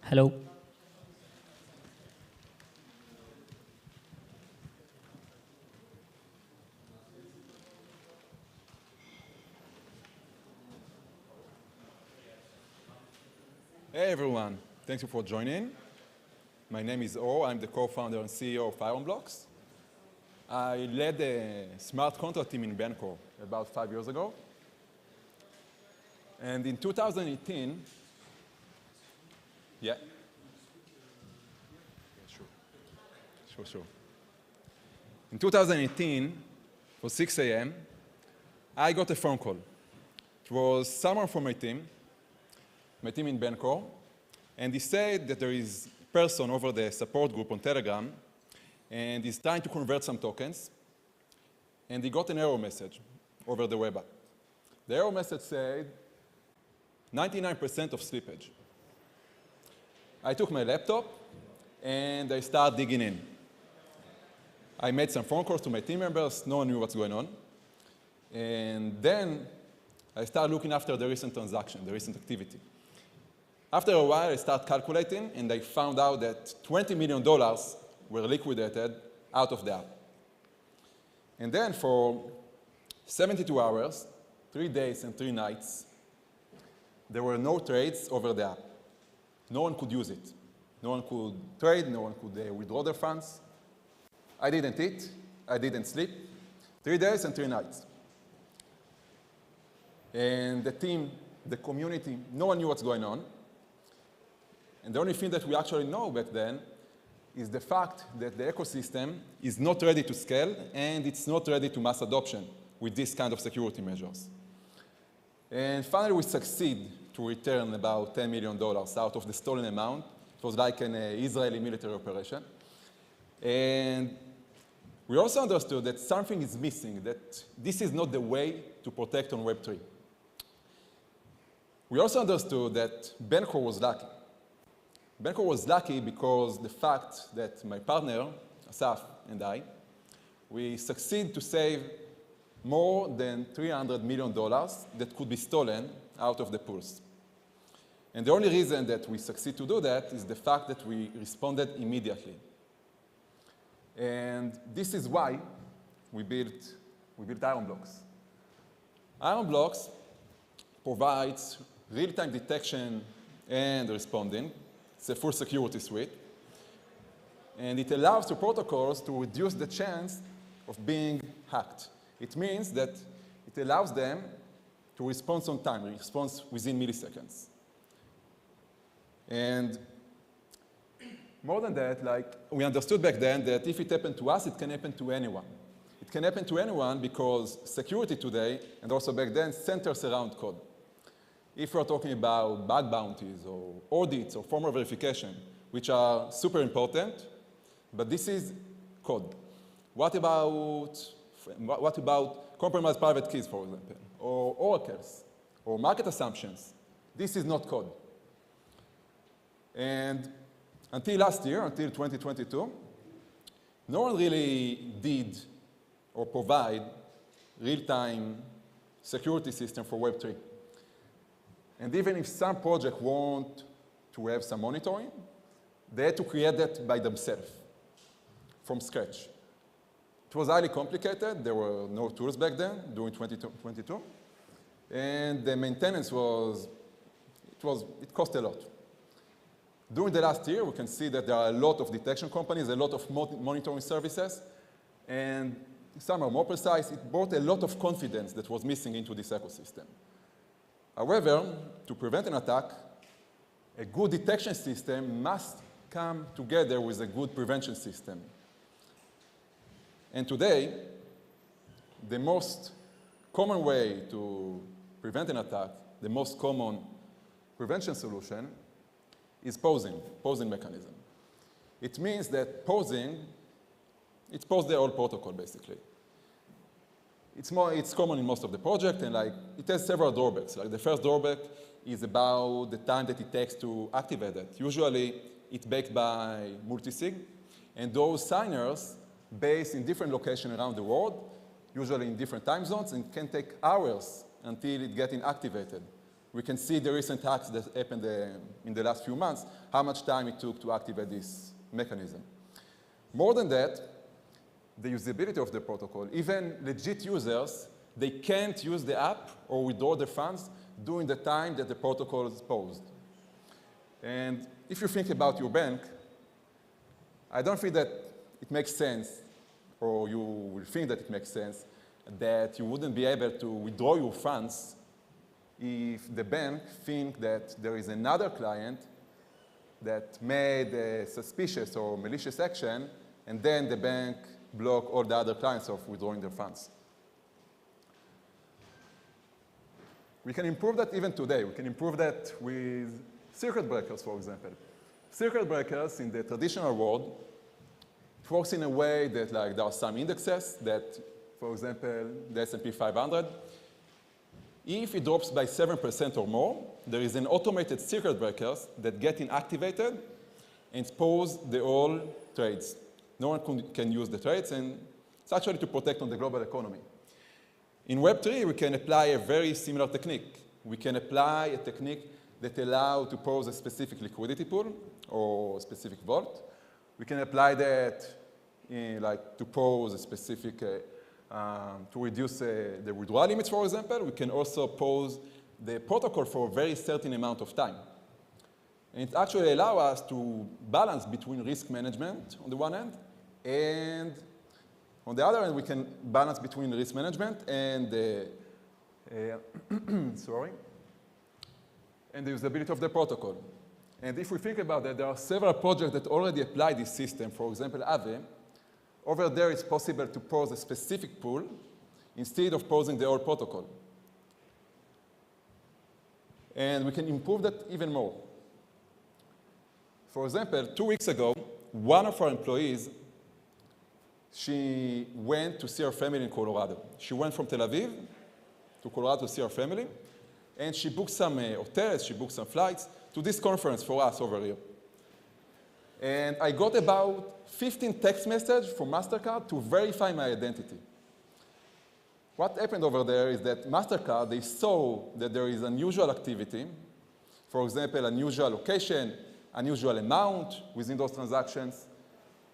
Hello. Hey everyone, thank you for joining. My name is O. I'm the co-founder and CEO of Firewalls. I led the smart contract team in Bancor about 5 years ago. And in 2018, yeah. Sure. In 2018, for 6 a.m., I got a phone call. It was someone from my team in Bancor, and he said that there is a person over the support group on Telegram, and he's trying to convert some tokens, and he got an error message over the web app. The error message said 99% of slippage. I took my laptop, and I started digging in. I made some phone calls to my team members. No one knew what's going on. And then I started looking after the recent transaction, the recent activity. After a while, I started calculating, and I found out that $20 million were liquidated out of the app. And then for 72 hours, 3 days and 3 nights, there were no trades over the app. No one could use it. No one could trade. No one could withdraw their funds. I didn't eat. I didn't sleep. 3 days and 3 nights. And the team, the community, no one knew what's going on. And the only thing that we actually know back then is the fact that the ecosystem is not ready to scale, and it's not ready to mass adoption with this kind of security measures. And finally, we succeed to return about $10 million out of the stolen amount. It was like an Israeli military operation. And we also understood that something is missing, that this is not the way to protect on Web3. We also understood that Bancor was lucky. Bancor was lucky because the fact that my partner, Asaf, and I, we succeed to save more than $300 million that could be stolen out of the pools. And the only reason that we succeed to do that is the fact that we responded immediately. And this is why we built Iron Blocks. Iron Blocks provides real-time detection and responding. It's a full security suite. And it allows the protocols to reduce the chance of being hacked. It means that it allows them to respond on time, respond within milliseconds. And more than that, we understood back then that if it happened to us, it can happen to anyone. It can happen to anyone because security today, and also back then, centers around code. If we're talking about bug bounties or audits or formal verification, which are super important, but this is code. What about compromised private keys, for example, or oracles, or market assumptions? This is not code. And until last year, until 2022, no one really did or provide real-time security system for Web3. And even if some projects want to have some monitoring, they had to create that by themselves, from scratch. It was highly complicated. There were no tools back then, during 2022. And the maintenance it cost a lot. During the last year, we can see that there are a lot of detection companies, a lot of monitoring services, and some are more precise. It brought a lot of confidence that was missing into this ecosystem. However, to prevent an attack, a good detection system must come together with a good prevention system. And today, the most common way to prevent an attack, the most common prevention solution, is posing mechanism. It means that posing, it's pose the whole protocol, basically. It's common in most of the projects, and it has several drawbacks. The first drawback is about the time that it takes to activate it. Usually, it's backed by multisig, and those signers based in different locations around the world, usually in different time zones, and can take hours until it gets activated. We can see the recent hacks that happened in the last few months, how much time it took to activate this mechanism. More than that, the usability of the protocol, even legit users, they can't use the app or withdraw their funds during the time that the protocol is paused. And if you think about your bank, I don't think that it makes sense, or you will think that it makes sense, that you wouldn't be able to withdraw your funds if the bank thinks that there is another client that made a suspicious or malicious action, and then the bank block all the other clients of withdrawing their funds. We can improve that even today. We can improve that with circuit breakers, for example. Circuit breakers in the traditional world, it works in a way that like, there are some indexes that, for example, the S&P 500, if it drops by 7% or more, there is an automated circuit breakers that get inactivated and pause the all trades. No one can use the trades, and it's actually to protect on the global economy. In Web3, we can apply a very similar technique. We can apply a technique that allows to pause a specific liquidity pool or a specific vault. We can apply that to pause a specific to reduce the withdrawal limits, for example. We can also pause the protocol for a very certain amount of time. And it actually allows us to balance between risk management on the one hand, and on the other hand, we can balance between risk management and the and the usability of the protocol. And if we think about that, there are several projects that already apply this system. For example, Aave. Over there, it's possible to pause a specific pool instead of pausing the whole protocol. And we can improve that even more. For example, 2 weeks ago, one of our employees, she went to see her family in Colorado. She went from Tel Aviv to Colorado to see her family, and she booked some hotels, she booked some flights to this conference for us over here. And I got about 15 text messages from MasterCard to verify my identity. What happened over there is that MasterCard, they saw that there is unusual activity, for example, unusual location, unusual amount within those transactions,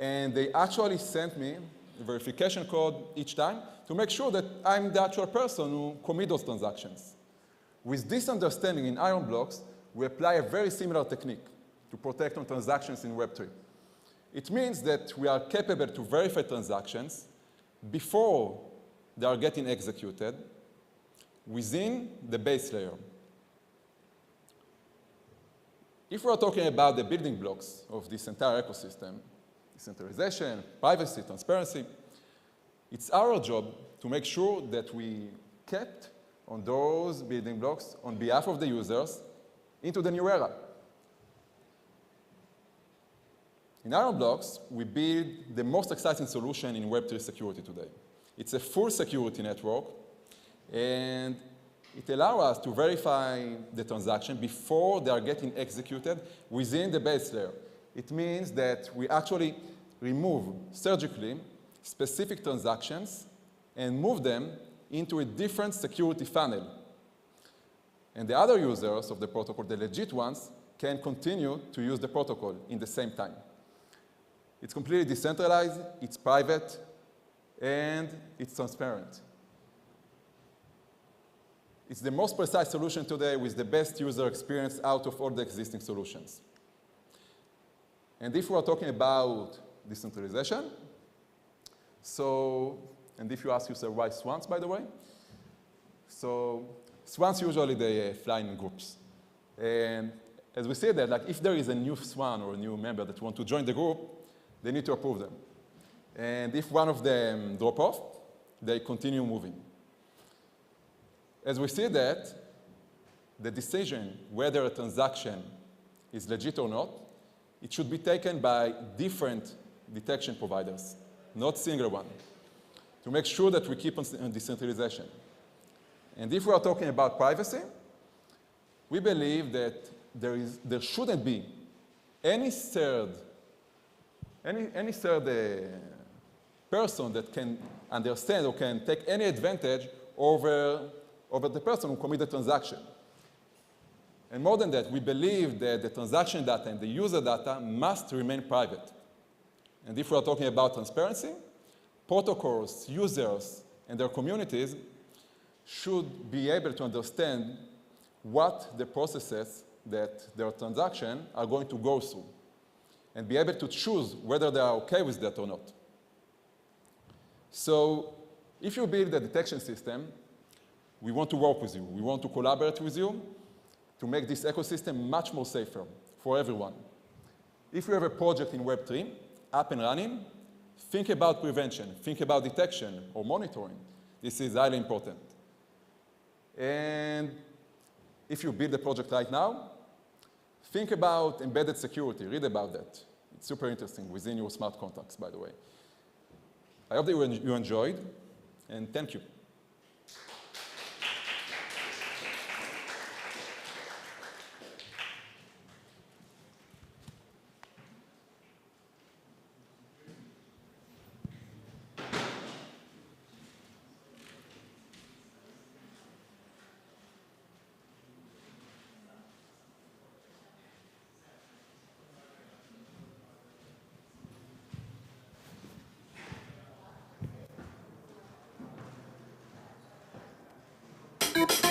and they actually sent me a verification code each time to make sure that I'm the actual person who commit those transactions. With this understanding in Iron Blocks, we apply a very similar technique to protect on transactions in Web3. It means that we are capable to verify transactions before they are getting executed within the base layer. If we are talking about the building blocks of this entire ecosystem, decentralization, privacy, transparency, it's our job to make sure that we kept on those building blocks on behalf of the users into the new era. In Iron Blocks, we build the most exciting solution in Web3 security today. It's a full security network, and it allows us to verify the transaction before they are getting executed within the base layer. It means that we actually remove surgically specific transactions and move them into a different security funnel. And the other users of the protocol, the legit ones, can continue to use the protocol in the same time. It's completely decentralized, it's private, and it's transparent. It's the most precise solution today with the best user experience out of all the existing solutions. And if we're talking about decentralization, and if you ask yourself why swans, by the way, so swans usually they fly in groups. And as we say that, like if there is a new swan or a new member that want to join the group, they need to approve them. And if one of them drop off, they continue moving. As we see that, the decision whether a transaction is legit or not, it should be taken by different detection providers, not single one, to make sure that we keep on decentralization. And if we are talking about privacy, we believe that there shouldn't be any third person that can understand or can take any advantage over the person who committed the transaction. And more than that, we believe that the transaction data and the user data must remain private. And if we are talking about transparency, protocols, users, and their communities should be able to understand what the processes that their transaction are going to go through, and be able to choose whether they are okay with that or not. So if you build a detection system, we want to work with you. We want to collaborate with you to make this ecosystem much more safer for everyone. If you have a project in Web3 up and running, think about prevention, think about detection or monitoring. This is highly important. And if you build a project right now, think about embedded security. Read about that. It's super interesting within your smart contracts, by the way. I hope that you enjoyed, and thank you. Thank you.